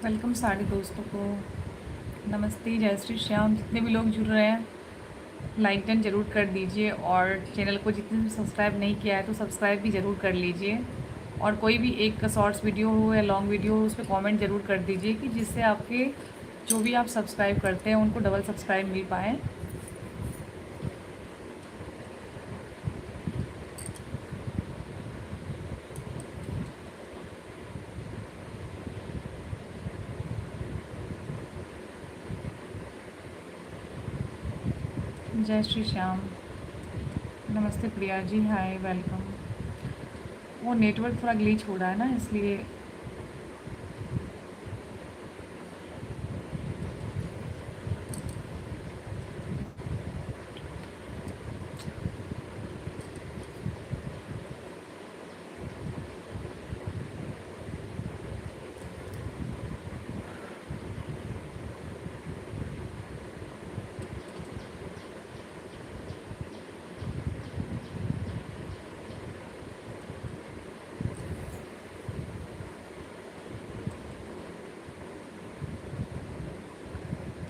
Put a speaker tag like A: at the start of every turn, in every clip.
A: Welcome सारे दोस्तों को। नमस्ते, जय श्री श्याम। जितने भी लोग जुड़ रहे हैं लाइक डन ज़रूर कर दीजिए, और चैनल को जितने भी सब्सक्राइब नहीं किया है तो सब्सक्राइब भी ज़रूर कर लीजिए। और कोई भी एक शॉर्ट्स वीडियो हो या लॉन्ग वीडियो हो उस पर कॉमेंट ज़रूर कर दीजिए कि जिससे आपके जो भी आप सब्सक्राइब करते हैं उनको डबल सब्सक्राइब मिल पाए। जय श्री श्याम। नमस्ते प्रिया जी, हाय, वेलकम। वो नेटवर्क थोड़ा ग्लिच हो रहा है ना, इसलिए।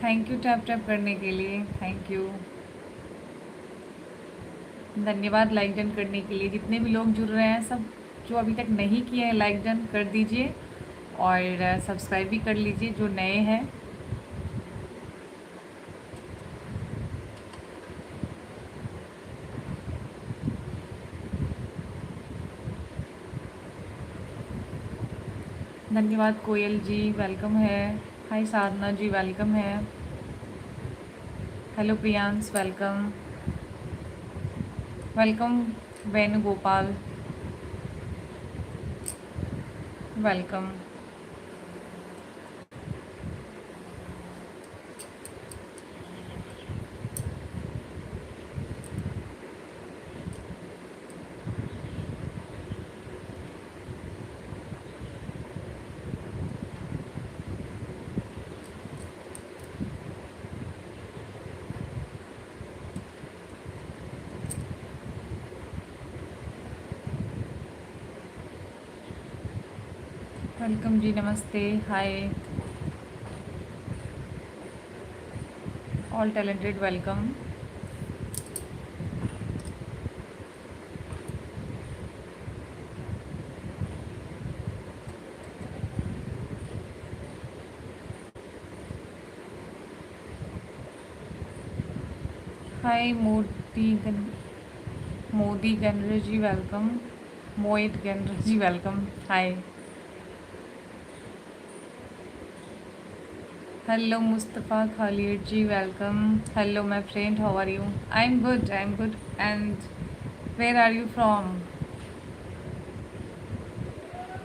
A: थैंक यू टैप टैप करने के लिए, थैंक यू, धन्यवाद लाइक डन करने के लिए। जितने भी लोग जुड़ रहे हैं सब जो अभी तक नहीं किए हैं लाइक डन कर दीजिए, और सब्सक्राइब भी कर लीजिए जो नए हैं। धन्यवाद कोयल जी, वेलकम है। हाय साधना जी, वेलकम है। Hello Priyansh, welcome. Welcome Venugopal, welcome. Welcome ji, नमस्ते, hi all talented, welcome. Hi Modi Ganesh ji, welcome. Mohit Ganesh ji, welcome, hi. Hello Mustafa Khalid ji, welcome. Hello my friend, how are you? I am good, I am good. And where are you from?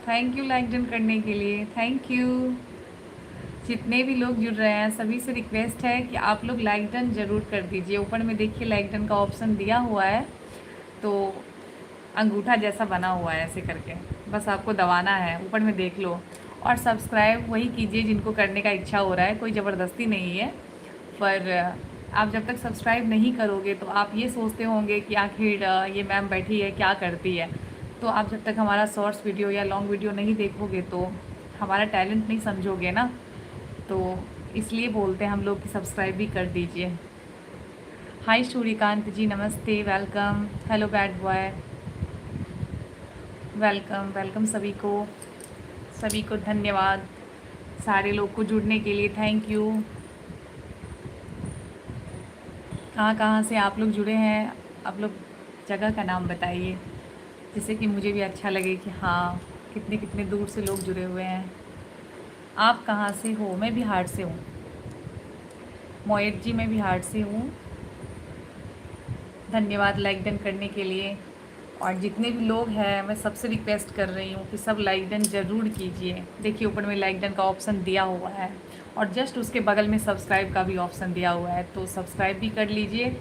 A: Thank you like done करने के लिए, thank you. जितने भी लोग जुड़ रहे हैं सभी से रिक्वेस्ट है कि आप लोग लाइक डन ज़रूर कर दीजिए। ऊपर में देखिए लाइक डन का ऑप्शन दिया हुआ है, तो अंगूठा जैसा बना हुआ है ऐसे करके, बस आपको दबाना है, ऊपर में देख लो। और सब्सक्राइब वही कीजिए जिनको करने का इच्छा हो रहा है, कोई ज़बरदस्ती नहीं है। पर आप जब तक सब्सक्राइब नहीं करोगे तो आप ये सोचते होंगे कि आखिर ये मैम बैठी है क्या करती है। तो आप जब तक हमारा शॉर्ट्स वीडियो या लॉन्ग वीडियो नहीं देखोगे तो हमारा टैलेंट नहीं समझोगे ना। तो इसलिए बोलते हैं हम लोग कि सब्सक्राइब भी कर दीजिए। हाय सूर्यकांत जी, नमस्ते, welcome. Hello bad boy, welcome welcome सभी को, सभी को धन्यवाद। सारे लोग को जुड़ने के लिए थैंक यू। कहाँ कहाँ से आप लोग जुड़े हैं, आप लोग जगह का नाम बताइए, जिससे कि मुझे भी अच्छा लगे कि हाँ कितने कितने दूर से लोग जुड़े हुए हैं। आप कहाँ से हो? मैं बिहार से हूँ। मोहित जी, मैं बिहार से हूँ। धन्यवाद लाइक डन करने के लिए। और जितने भी लोग हैं मैं सबसे रिक्वेस्ट कर रही हूँ कि सब लाइक डन ज़रूर कीजिए। देखिए ऊपर में लाइक डन का ऑप्शन दिया हुआ है, और जस्ट उसके बगल में सब्सक्राइब का भी ऑप्शन दिया हुआ है, तो सब्सक्राइब भी कर लीजिए।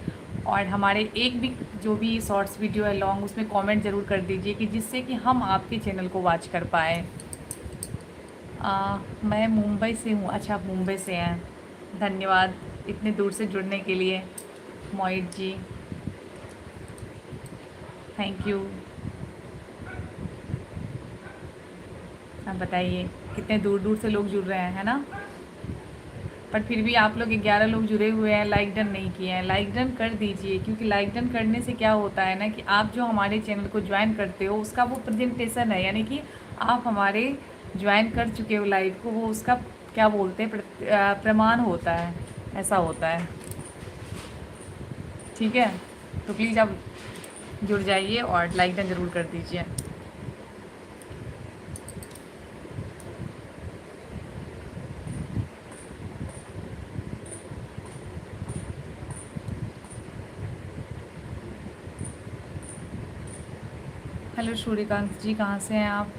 A: और हमारे एक भी जो भी शॉर्ट्स वीडियो है लॉन्ग, उसमें कमेंट ज़रूर कर दीजिए कि जिससे कि हम आपके चैनल को वॉच कर पाएँ। मैं मुंबई से हूँ। अच्छा, आप मुंबई से हैं, धन्यवाद इतने दूर से जुड़ने के लिए मोहित जी, थैंक यू। अब बताइए कितने दूर दूर से लोग जुड़ रहे हैं, है ना। पर फिर भी आप लोग 11 लोग जुड़े हुए हैं, लाइक डन नहीं किए हैं। लाइक डन कर दीजिए, क्योंकि लाइक डन करने से क्या होता है ना कि आप जो हमारे चैनल को ज्वाइन करते हो उसका वो प्रेजेंटेशन है, यानी कि आप हमारे ज्वाइन कर चुके हो लाइव को, वो उसका क्या बोलते हैं प्रमाण होता है, ऐसा होता है। ठीक है, तो प्लीज़ आप जुड़ जाइए और लाइक डन ज़रूर कर दीजिए। हेलो सूर्यकांत जी, कहाँ से हैं आप?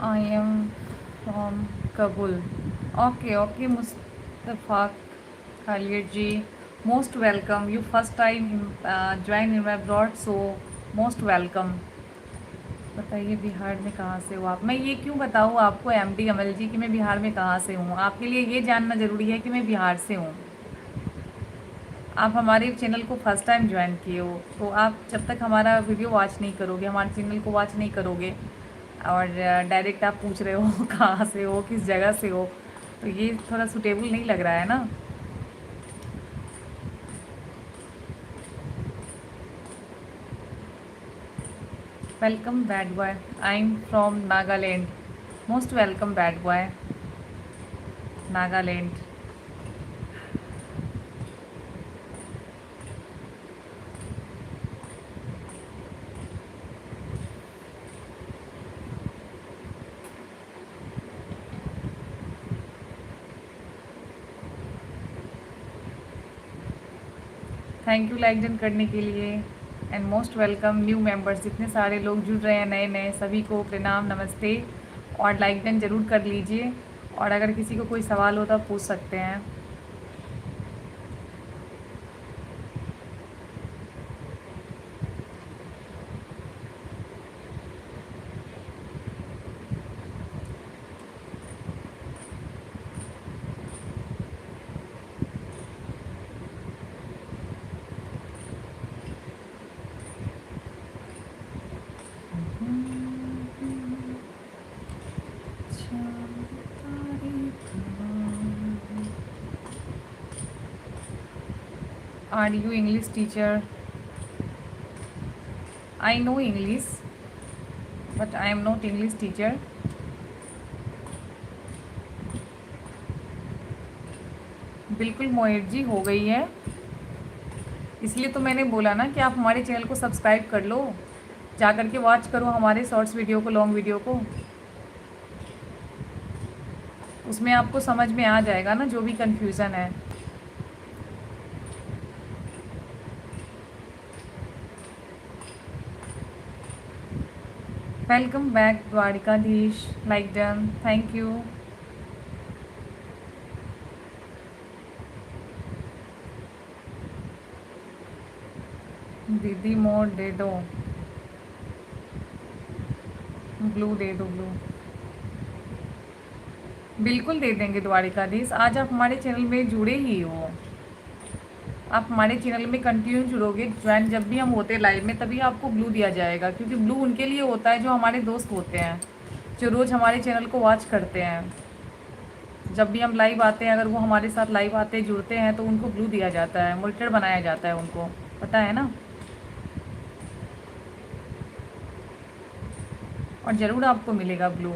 A: I am from Kabul. Okay okay, Mustafa Khalid ji, most welcome. You first time join in my broad, so most welcome. बताइए बिहार में कहाँ से हो आप? मैं ये क्यों बताऊँ आपको एमडी अमल जी कि मैं बिहार में कहाँ से हूँ? आपके लिए ये जानना ज़रूरी है कि मैं बिहार से हूँ। आप हमारे चैनल को फर्स्ट टाइम ज्वाइन किए हो, तो आप जब तक हमारा वीडियो वॉच नहीं करोगे, हमारे चैनल को वॉच नहीं करोगे और डायरेक्ट आप पूछ रहे हो कहाँ से हो, किस जगह से हो, तो ये थोड़ा सूटेबल नहीं लग रहा है ना। Welcome bad boy, I am from Nagaland. Most welcome bad boy, Nagaland. Thank you like done करने के लिए and most welcome new members. जितने सारे लोग जुड़ रहे हैं नए नए, सभी को प्रणाम, नमस्ते। और लाइक डन ज़रूर कर लीजिए, और अगर किसी को कोई सवाल हो तो आप पूछ सकते हैं। Are you English teacher? I know English, but I am not English teacher. बिल्कुल मोहित जी, हो गई है। इसलिए तो मैंने बोला ना कि आप हमारे चैनल को सब्सक्राइब कर लो, जा करके वॉच करो हमारे शॉर्ट्स वीडियो को, लॉन्ग वीडियो को। उसमें आपको समझ में आ जाएगा ना जो भी कंफ्यूज़न है। Welcome back Dwarkadhish, like done, thank you. दीदी मोर दे दो, ब्लू दे दो, ब्लू। बिल्कुल दे देंगे द्वारिकाधीश। आज आप हमारे चैनल में जुड़े ही हो, आप हमारे चैनल में कंटिन्यू जुड़ोगे, ज्वाइन जब भी हम होते हैं लाइव में तभी आपको ब्लू दिया जाएगा, क्योंकि ब्लू उनके लिए होता है जो हमारे दोस्त होते हैं, जो रोज़ हमारे चैनल को वॉच करते हैं। जब भी हम लाइव आते हैं, अगर वो हमारे साथ लाइव आते जुड़ते हैं तो उनको ब्लू दिया जाता है, मोनिटर बनाया जाता है उनको, पता है ना। और ज़रूर आपको मिलेगा ब्लू।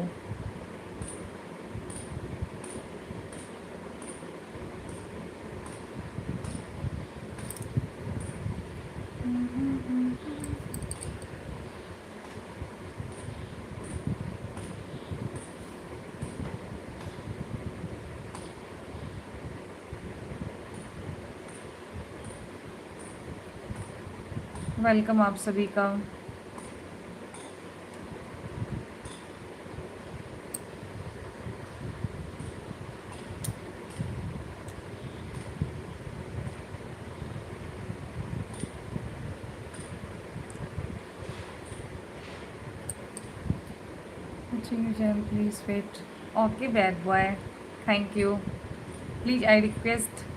A: वेलकम आप सभी का। watching your channel, please wait. Okay, bad boy. Thank you. Please, I request.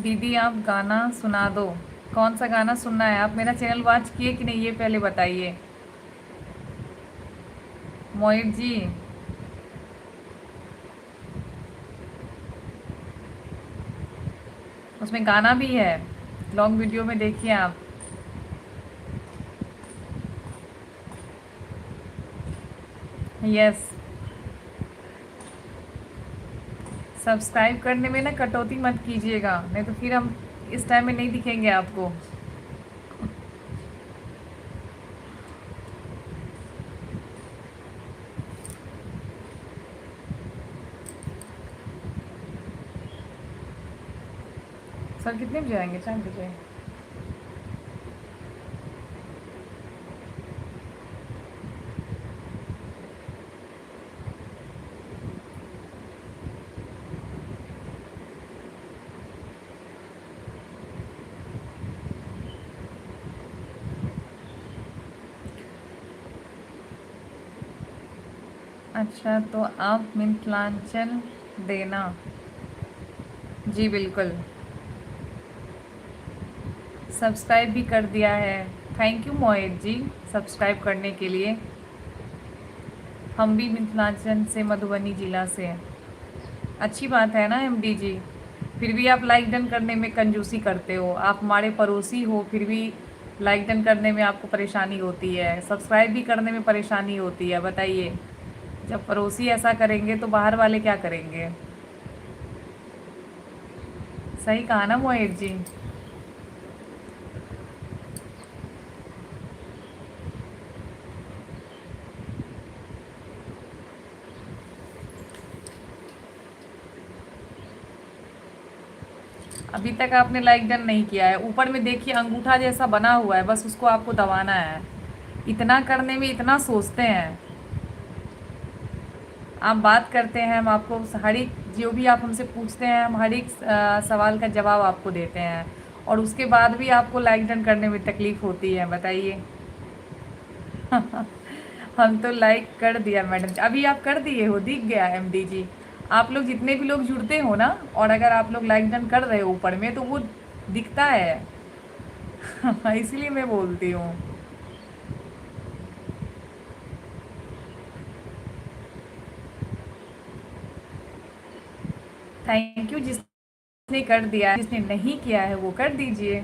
A: दीदी आप गाना सुना दो। कौन सा गाना सुनना है? आप मेरा चैनल वॉच किए कि नहीं ये पहले बताइए। मोहित जी, उसमें गाना भी है, लॉन्ग वीडियो में देखिए आप। यस, सब्सक्राइब करने में ना कटौती मत कीजिएगा, नहीं तो फिर हम इस टाइम में नहीं दिखेंगे आपको। सर कितने बजे आएंगे? 4 बजे। अच्छा, तो आप मिथिलांचल देना। जी बिल्कुल, सब्सक्राइब भी कर दिया है। Thank you Mohit ji subscribe करने के लिए। हम भी मिथिलांचल से, मधुबनी जिला से हैं। अच्छी बात है ना एमडी जी, फिर भी आप लाइक डन करने में कंजूसी करते हो। आप हमारे पड़ोसी हो, फिर भी लाइक डन करने में आपको परेशानी होती है, सब्सक्राइब भी करने में परेशानी होती है। बताइए, जब पड़ोसी ऐसा करेंगे तो बाहर वाले क्या करेंगे? सही कहा ना मोहित जी। अभी तक आपने लाइक डन नहीं किया है। ऊपर में देखिए अंगूठा जैसा बना हुआ है, बस उसको आपको दबाना है। इतना करने में इतना सोचते हैं। आप बात करते हैं, हम आपको हर एक जो भी आप हमसे पूछते हैं, हम हर एक सवाल का जवाब आपको देते हैं, और उसके बाद भी आपको लाइक डन करने में तकलीफ़ होती है। बताइए। हम तो लाइक कर दिया मैडम। अभी आप कर दिए हो, दिख गया एमडी जी। आप लोग जितने भी लोग जुड़ते हो ना, और अगर आप लोग लाइक डन कर रहे हो ऊपर में, तो वो दिखता है। इसलिए मैं बोलती हूँ। थैंक यू जिसने कर दिया, जिसने नहीं किया है वो कर दीजिए।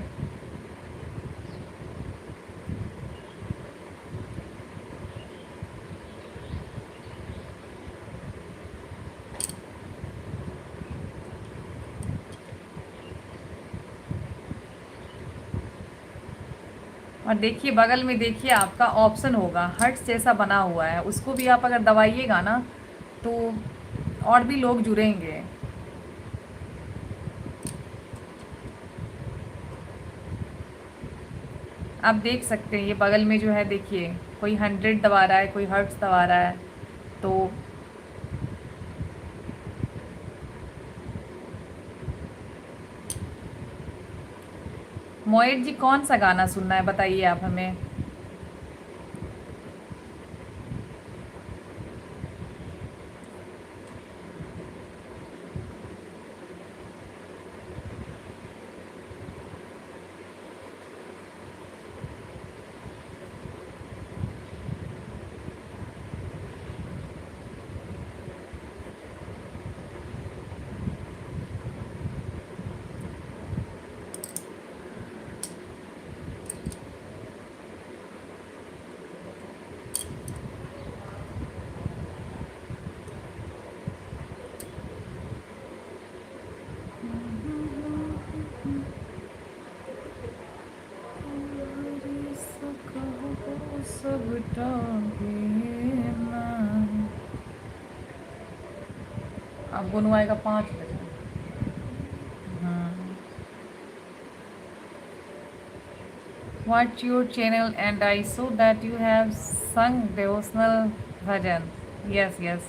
A: और देखिए बगल में देखिए आपका ऑप्शन होगा, हर्ट्स जैसा बना हुआ है, उसको भी आप अगर दबाइएगा ना तो और भी लोग जुड़ेंगे। आप देख सकते हैं ये बगल में जो है, देखिए कोई 100 दबा रहा है, कोई हर्ट्स दबा रहा है। तो मोहित जी कौन सा गाना सुनना है बताइए आप हमें। अब गुनू आएगा 5 बजे। Watch your channel and I saw that you have sung devotional bhajan. Yes, yes.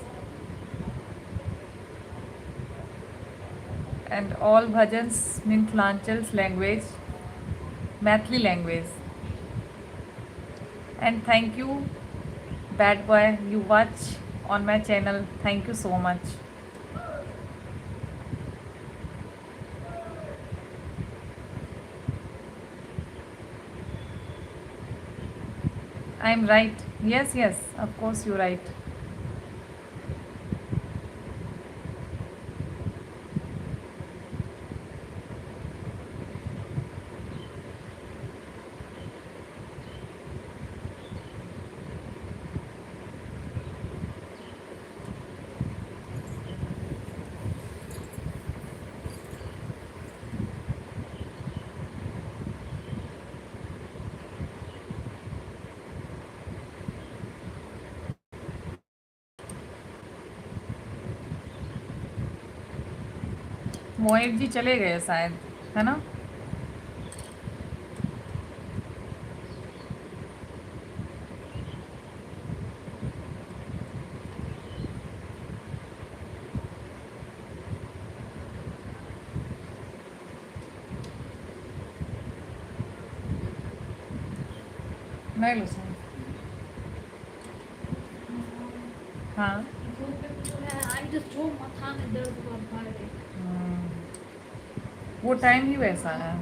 A: And all bhajans Mithilanchal language. Maithili language. And thank you bad boy, you watch on my channel, thank you so much. I am right, yes yes, of course you right. Mohit ji चले गए शायद, है ना। मैं लो sir. हाँ।
B: आज जो माथा में दर्द बहुत भारी।
A: वो टाइम ही वैसा है,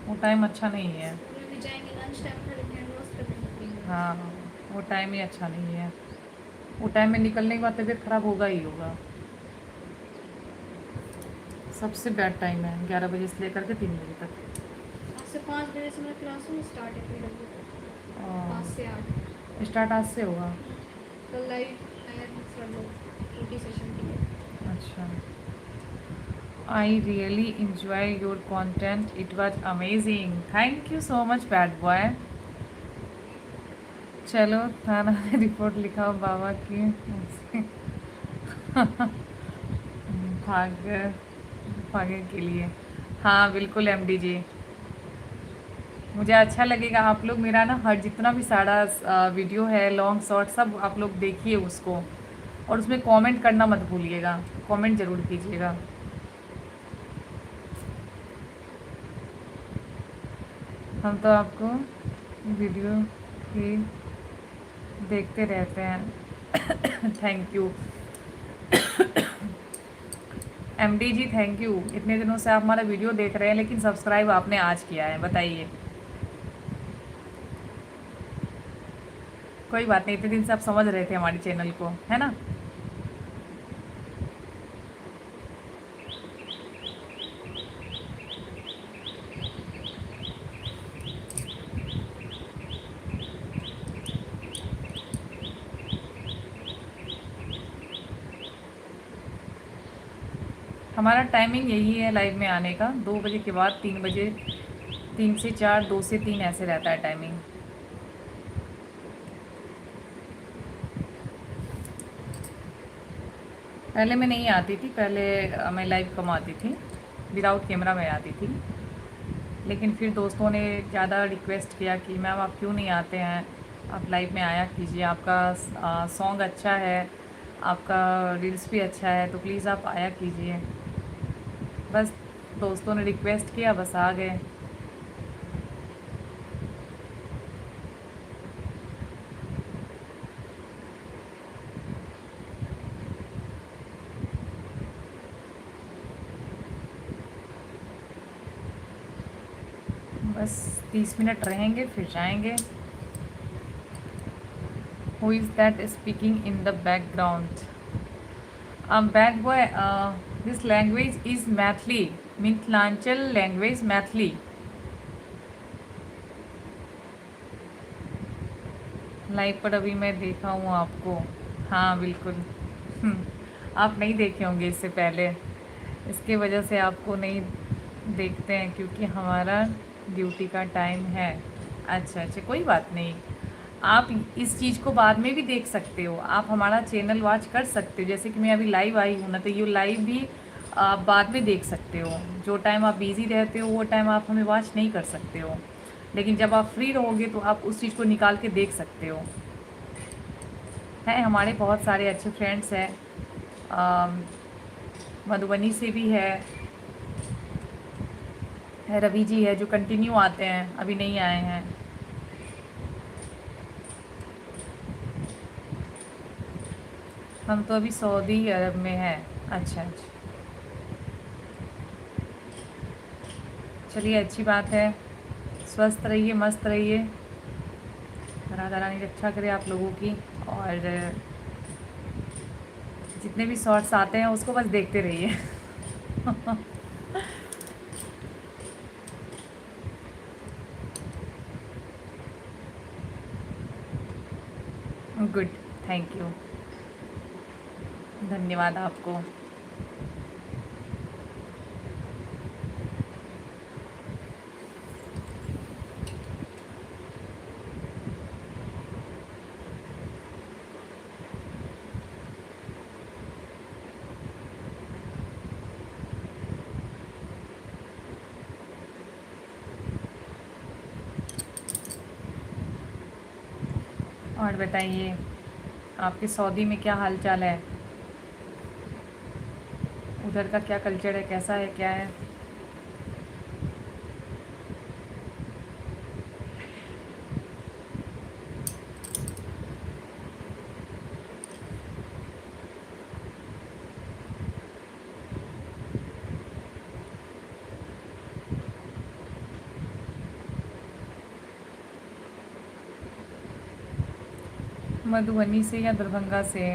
A: वो टाइम अच्छा नहीं है।
B: स्कूल भी जाएंगे लंच टाइम पर, लेकिन रोज करने निकलेंगे।
A: हाँ, वो टाइम ही अच्छा नहीं है। वो टाइम में निकलने के बाद तबीयत खराब होगा ही होगा। सबसे बैड टाइम है 11 बजे से लेकर के 3 बजे तक।
B: आज से 5 बजे से मेरा क्लासरूम स्टार्ट है पीडब्ल्यू का, 5 से 8।
A: स्टार्ट आज से होगा।
B: कल लाइव आया था सर लोग ओटी सेशन के लिए।
A: अच्छा। I really enjoy your content, it was amazing, thank you so much bad boy. चलो थाना में रिपोर्ट लिखाओ बाबा की भाग भागे के लिए। हाँ बिल्कुल एमडी जी, मुझे अच्छा लगेगा आप लोग मेरा ना हर जितना भी सारा वीडियो है, लॉन्ग शॉर्ट, सब आप लोग देखिए उसको, और उसमें कमेंट करना मत भूलिएगा, कमेंट ज़रूर कीजिएगा। हम तो आपको वीडियो ही देखते रहते हैं thank you MD ji, thank you. इतने दिनों से आप हमारा वीडियो देख रहे हैं, लेकिन सब्सक्राइब आपने आज किया है, बताइए। कोई बात नहीं, इतने दिन से आप समझ रहे थे हमारे चैनल को, है ना। हमारा टाइमिंग यही है लाइव में आने का, 2 बजे के बाद 3 बजे, 3 से 4, 2 से 3 ऐसे रहता है टाइमिंग। पहले मैं नहीं आती थी, पहले मैं लाइव कम आती थी, विदाउट कैमरा में आती थी, लेकिन फिर दोस्तों ने ज़्यादा रिक्वेस्ट किया कि मैम आप क्यों नहीं आते हैं, आप लाइव में आया कीजिए, आपका सॉन्ग अच्छा है, आपका रील्स भी अच्छा है, तो प्लीज़ आप आया कीजिए। बस दोस्तों ने रिक्वेस्ट किया, बस आ गए। बस 30 मिनट रहेंगे फिर जाएंगे। Who is that speaking in the background? Bad boy, this language is Maithili, Mithilanchal language Maithili. Live पर अभी मैं देखा हूँ आपको, हाँ बिल्कुल। आप नहीं देखे होंगे इससे पहले, इसके वजह से आपको नहीं देखते हैं, क्योंकि हमारा ड्यूटी का टाइम है। अच्छा अच्छा, कोई बात नहीं, आप इस चीज़ को बाद में भी देख सकते हो, आप हमारा चैनल वॉच कर सकते हो, जैसे कि मैं अभी लाइव आई हूँ ना, तो ये लाइव भी आप बाद में देख सकते हो। जो टाइम आप बिज़ी रहते हो वो टाइम आप हमें वॉच नहीं कर सकते हो, लेकिन जब आप फ्री रहोगे तो आप उस चीज़ को निकाल के देख सकते हो। हैं हमारे बहुत सारे अच्छे फ्रेंड्स हैं, मधुबनी से भी है, रवि जी है जो कंटिन्यू आते हैं, अभी नहीं आए हैं। हम तो अभी सऊदी अरब में हैं। अच्छा अच्छा, चलिए अच्छी बात है। स्वस्थ रहिए, मस्त रहिए, राधा रानी रक्षा करे आप लोगों की। और जितने भी शॉर्ट्स आते हैं उसको बस देखते रहिए। गुड, थैंक यू, धन्यवाद आपको। और बताइए, आपके सऊदी में क्या हाल चाल है? उधर का क्या कल्चर है, कैसा है, क्या है? मधुबनी से या दरभंगा से?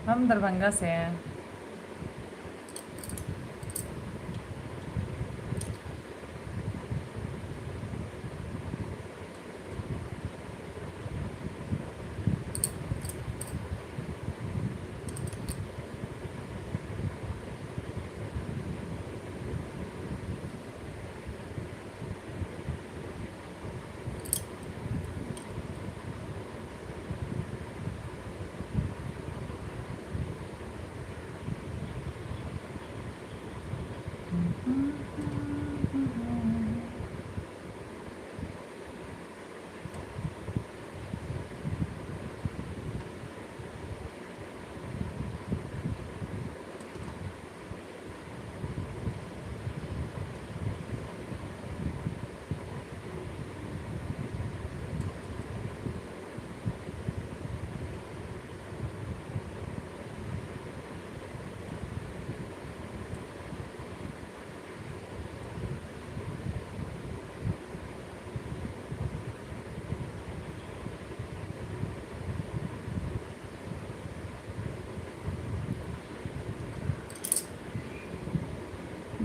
A: हम दरभंगा से हैं।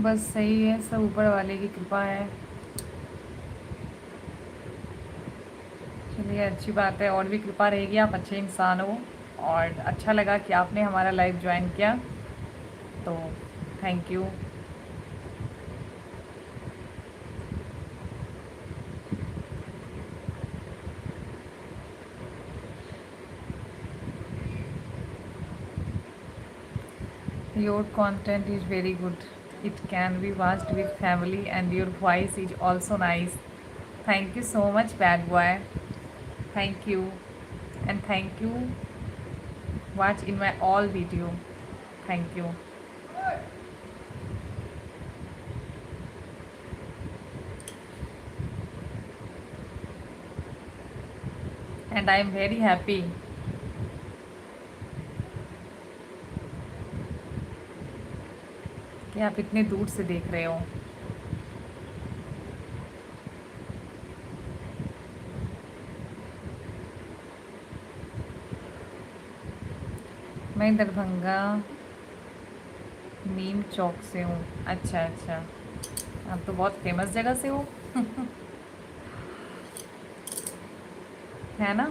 A: बस सही है, सब ऊपर वाले की कृपा है। चलिए अच्छी बात है, और भी कृपा रहेगी, आप अच्छे इंसान हो। और अच्छा लगा कि आपने हमारा लाइव ज्वाइन किया, तो thank you. Your content is very good. It can be watched with family, and your voice is also nice. Thank you so much, bad boy. Thank you, and thank you. Watch in my all video. Thank you. And I am very happy कि आप इतने दूर से देख रहे हो। मैं दरभंगा नीम चौक से हूँ। अच्छा अच्छा, आप तो बहुत फेमस जगह से हो। है ना?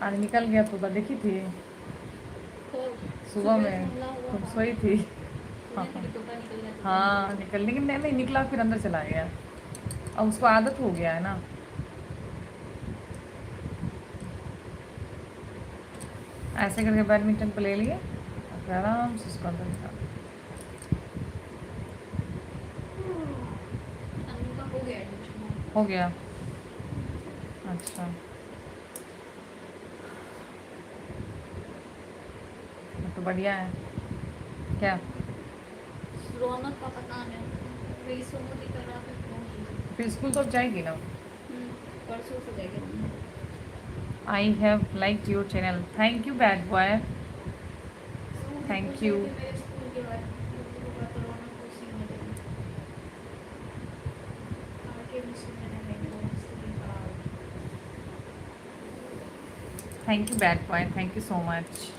A: आज निकल गया तो देखी थी सुबह में, तुम सोई थी। हाँ निकल, लेकिन नहीं निकला, फिर अंदर चला गया। अब उसको आदत हो गया है ना। ऐसे करके बैडमिंटन को ले लिए, फिर आराम से उसको अंदर निकाल। हो गया? अच्छा, तो बढ़िया है। क्या
B: रौनक का पता नहीं, वही सोमोती कर रहा था क्यों।
A: फिर स्कूल तो अब जाएगी ना।
B: परसों से जाएगी।
A: I have like your channel, thank you bad boy, thank you.
B: मेरे स्कूल के बारे में तो रौनक को उसी में देगी। आगे भी सुनने नहीं मिलेगा।
A: Thank you bad boy, thank you so much.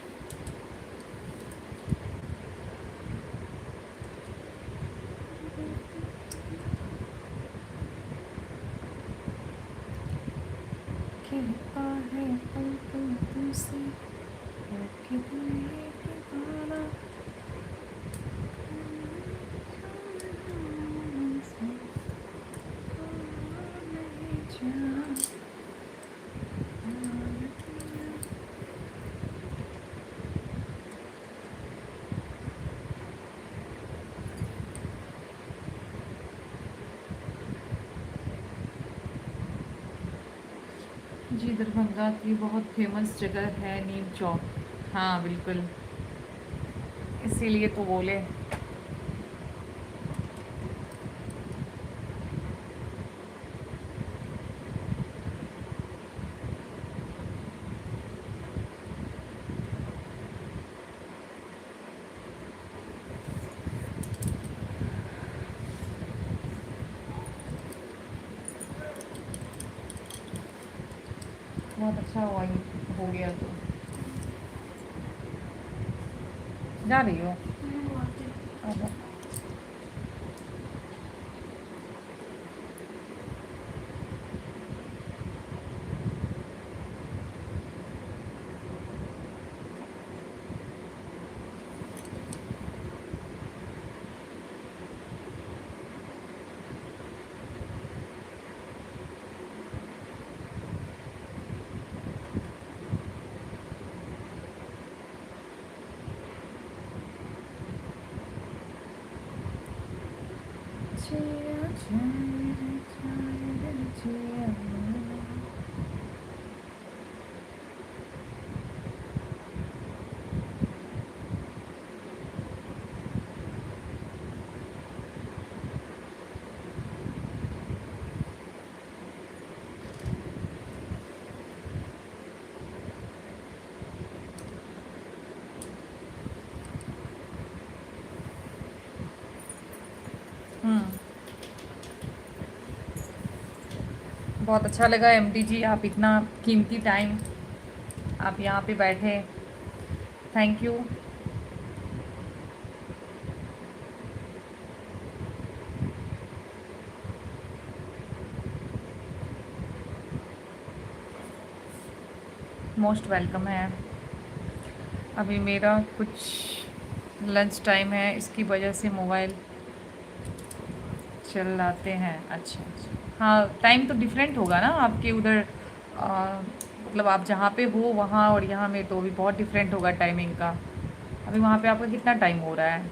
A: जी, दरभंगा की बहुत फेमस जगह है नीम चौक। हाँ बिल्कुल, इसीलिए तो बोले। बहुत अच्छा हुआ ये हो गया तो। जा रही हो? अच्छा। बहुत अच्छा लगा एमडी जी, आप इतना कीमती टाइम आप यहाँ पे बैठे, थैंक यू। मोस्ट वेलकम है। अभी मेरा कुछ लंच टाइम है, इसकी वजह से मोबाइल चलाते हैं। अच्छा अच्छा, हाँ टाइम तो डिफरेंट होगा ना आपके उधर, मतलब आप जहाँ पे हो वहाँ और यहाँ में तो भी बहुत डिफरेंट होगा टाइमिंग का। अभी वहाँ पे आपका कितना टाइम हो रहा है?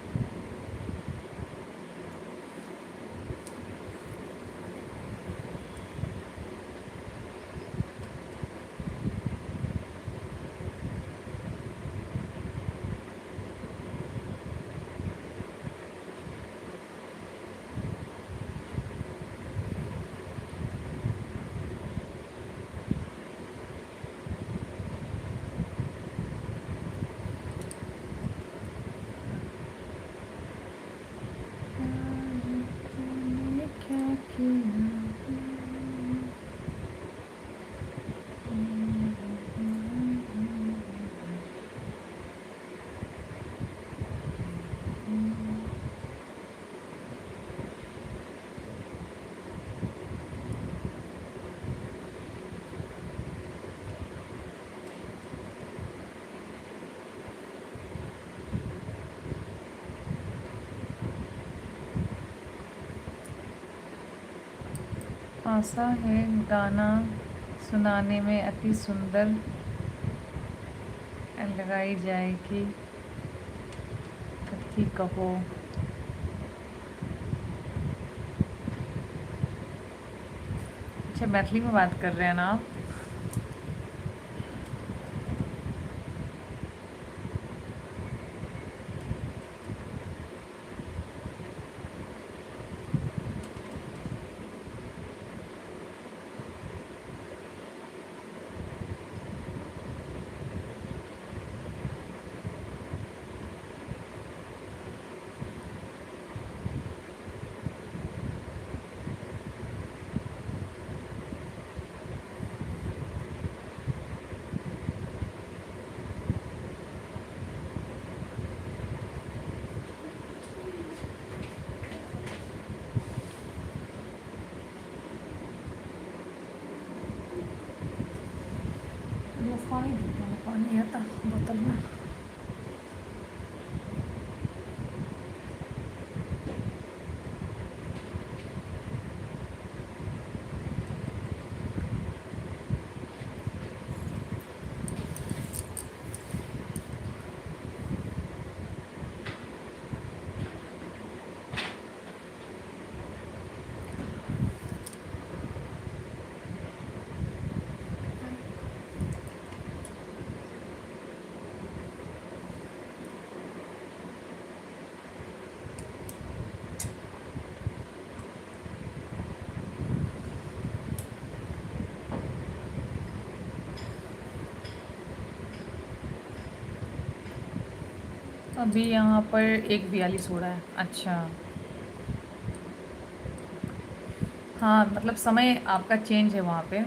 A: आशा है गाना सुनाने में अति सुंदर लगाई जाएगी, कथी कहो। अच्छा, मैथिली में बात कर रहे हैं ना आप? गिलास पानी देते हैं, पानी आता बोतल में। अभी यहाँ पर 1:42 हो रहा है। अच्छा, हाँ मतलब समय आपका चेंज है वहाँ पे।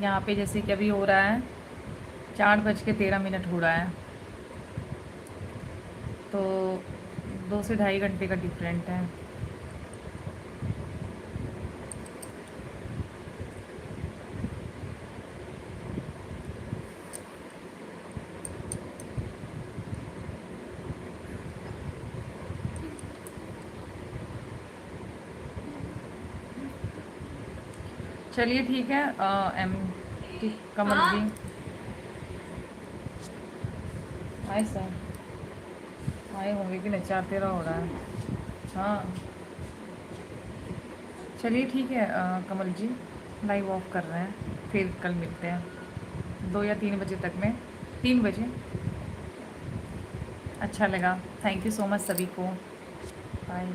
A: यहाँ पे जैसे कि अभी हो रहा है 4:13 हो रहा है, तो 2 से ढाई घंटे का डिफरेंट है। चलिए ठीक है। एम ठीक, कमल जी आए सर, आए होंगे कि नहीं, 4:13 हो रहा है। हाँ चलिए ठीक है। कमल जी लाइव ऑफ कर रहे हैं, फिर कल मिलते हैं 2 या 3 बजे तक में। 3 बजे अच्छा लगा। थैंक यू सो मच सभी को। बाय।